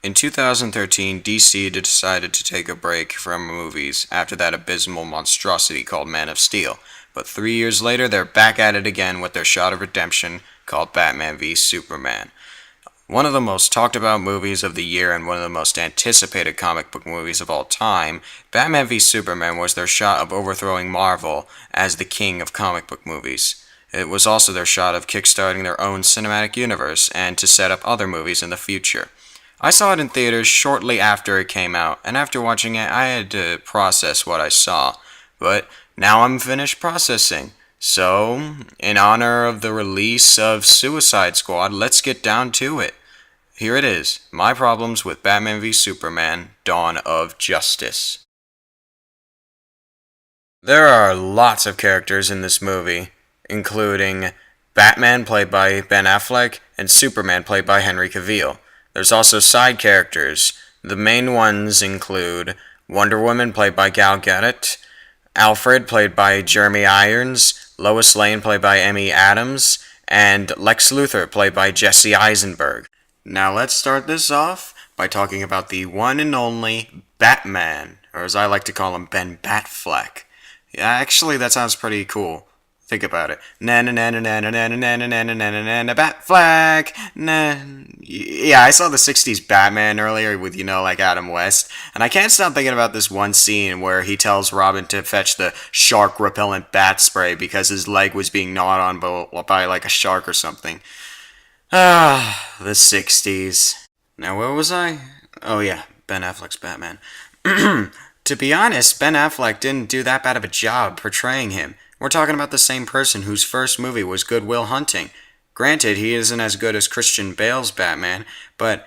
In 2013, DC decided to take a break from movies after that abysmal monstrosity called Man of Steel. But 3 years later, they're back at it again with their shot of redemption called Batman v Superman. One of the most talked about movies of the year and one of the most anticipated comic book movies of all time, Batman v Superman was their shot of overthrowing Marvel as the king of comic book movies. It was also their shot of kickstarting their own cinematic universe and to set up other movies in the future. I saw it in theaters shortly after it came out, and after watching it, I had to process what I saw. But now I'm finished processing. So, in honor of the release of Suicide Squad, let's get down to it. Here it is, my problems with Batman v Superman: Dawn of Justice. There are lots of characters in this movie, including Batman played by Ben Affleck and Superman played by Henry Cavill. There's also side characters. The main ones include Wonder Woman played by Gal Gadot, Alfred played by Jeremy Irons, Lois Lane played by Amy Adams, and Lex Luthor played by Jesse Eisenberg. Now let's start this off by talking about the one and only Batman, or as I like to call him, Ben Batfleck. Yeah, actually that sounds pretty cool. Think about it. Na na na na na na na na na na na na na na Batfleck. Na. Yeah, I saw the '60s Batman earlier with like Adam West, and I can't stop thinking about this one scene where he tells Robin to fetch the shark repellent bat spray because his leg was being gnawed on by like a shark or something. Ah, the '60s. Now where was I? Oh yeah, Ben Affleck's Batman. To be honest, Ben Affleck didn't do that bad of a job portraying him. We're talking about the same person whose first movie was Good Will Hunting. Granted, he isn't as good as Christian Bale's Batman, but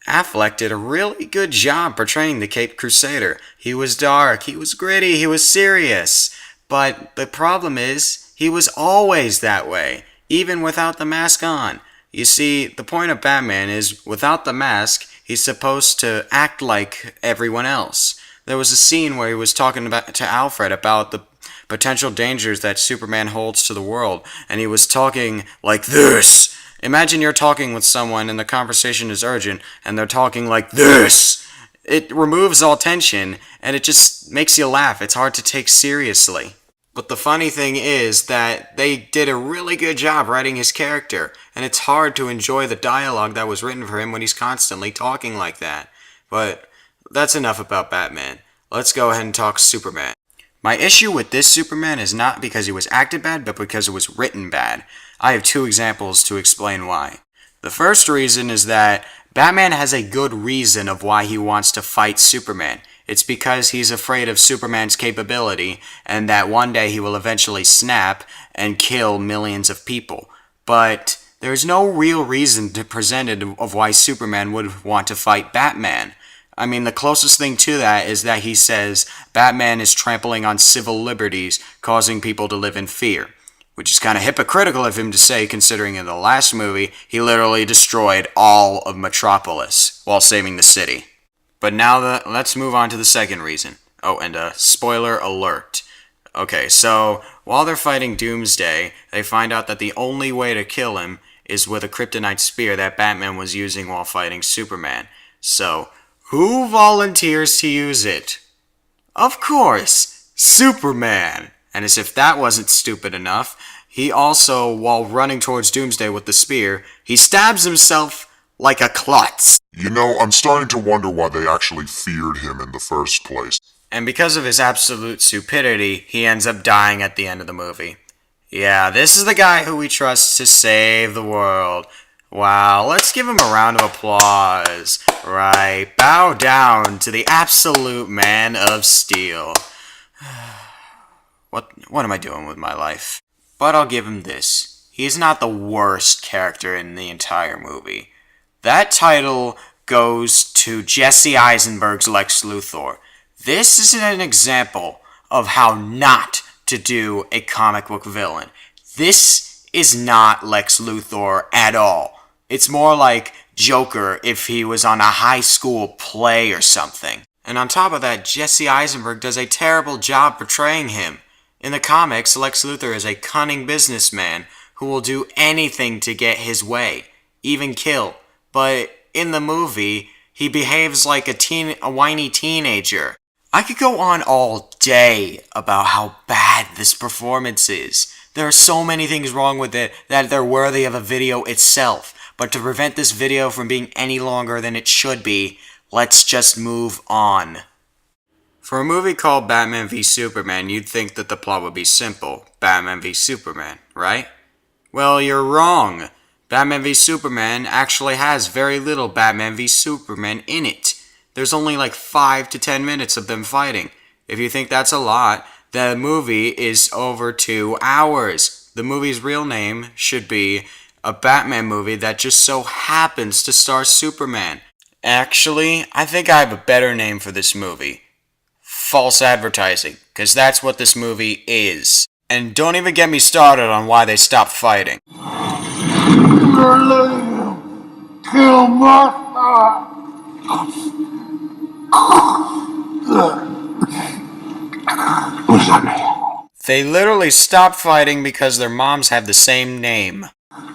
Affleck did a really good job portraying the Caped Crusader. He was dark, he was gritty, he was serious. But the problem is, he was always that way, even without the mask on. You see, the point of Batman is, without the mask, he's supposed to act like everyone else. There was a scene where he was talking to Alfred about the potential dangers that Superman holds to the world, and he was talking like this. Imagine you're talking with someone and the conversation is urgent, and they're talking like this. It removes all tension, and it just makes you laugh. It's hard to take seriously. But the funny thing is that they did a really good job writing his character, and it's hard to enjoy the dialogue that was written for him when he's constantly talking like that. But that's enough about Batman. Let's go ahead and talk Superman. My issue with this Superman is not because he was acted bad, but because it was written bad. I have two examples to explain why. The first reason is that Batman has a good reason of why he wants to fight Superman. It's because he's afraid of Superman's capability, and that one day he will eventually snap and kill millions of people. But there's no real reason presented of why Superman would want to fight Batman. I mean, the closest thing to that is that he says Batman is trampling on civil liberties, causing people to live in fear. Which is kind of hypocritical of him to say, considering in the last movie, he literally destroyed all of Metropolis while saving the city. But now let's move on to the second reason. Oh, and spoiler alert. Okay, so while they're fighting Doomsday, they find out that the only way to kill him is with a kryptonite spear that Batman was using while fighting Superman. So, who volunteers to use it? Of course, Superman! And as if that wasn't stupid enough, he also, while running towards Doomsday with the spear, he stabs himself like a klutz. I'm starting to wonder why they actually feared him in the first place. And because of his absolute stupidity, he ends up dying at the end of the movie. Yeah, this is the guy who we trust to save the world. Wow, let's give him a round of applause. Right, bow down to the absolute man of steel. What am I doing with my life? But I'll give him this. He's not the worst character in the entire movie. That title goes to Jesse Eisenberg's Lex Luthor. This is an example of how not to do a comic book villain. This is not Lex Luthor at all. It's more like Joker if he was on a high school play or something. And on top of that, Jesse Eisenberg does a terrible job portraying him. In the comics, Lex Luthor is a cunning businessman who will do anything to get his way, even kill. But in the movie, He behaves like a whiny teenager. I could go on all day about how bad this performance is. There are so many things wrong with it that they're worthy of a video itself. But to prevent this video from being any longer than it should be, let's just move on. For a movie called Batman v Superman, you'd think that the plot would be simple. Batman v Superman, right? Well, you're wrong. Batman v Superman actually has very little Batman v Superman in it. There's only like 5 to 10 minutes of them fighting. If you think that's a lot, the movie is over 2 hours. The movie's real name should be a Batman movie that just so happens to star Superman. Actually, I think I have a better name for this movie. False advertising, because that's what this movie is. And don't even get me started on why they stopped fighting. You're letting him kill my son. What does that mean? They literally stopped fighting because their moms have the same name.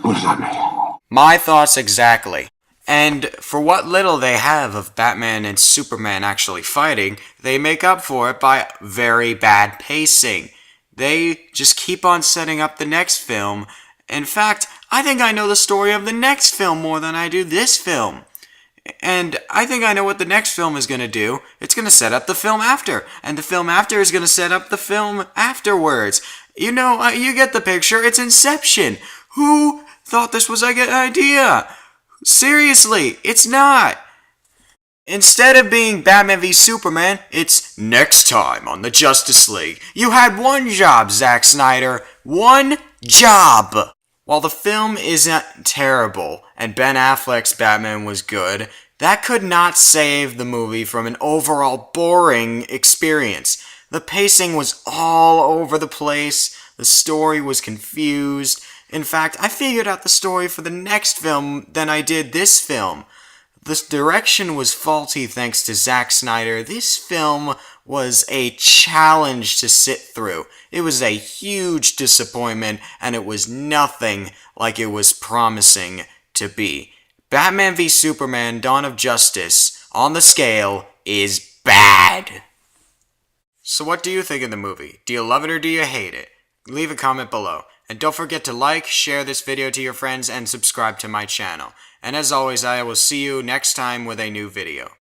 What does that mean? My thoughts exactly. And for what little they have of Batman and Superman actually fighting, they make up for it by very bad pacing. They just keep on setting up the next film. In fact, I think I know the story of the next film more than I do this film. And I think I know what the next film is going to do. It's going to set up the film after. And the film after is going to set up the film afterwards. You know, you get the picture. It's Inception. Who thought this was a good idea? Seriously, it's not. Instead of being Batman v Superman, it's next time on the Justice League. You had one job, Zack Snyder. One job. While the film isn't terrible and Ben Affleck's Batman was good, that could not save the movie from an overall boring experience. The pacing was all over the place, the story was confused. In fact, I figured out the story for the next film than I did this film. The direction was faulty thanks to Zack Snyder. This film was a challenge to sit through. It was a huge disappointment, and it was nothing like it was promising to be. Batman v Superman: Dawn of Justice, on the scale, is bad. So what do you think of the movie? Do you love it or do you hate it? Leave a comment below. And don't forget to like, share this video to your friends, and subscribe to my channel. And as always, I will see you next time with a new video.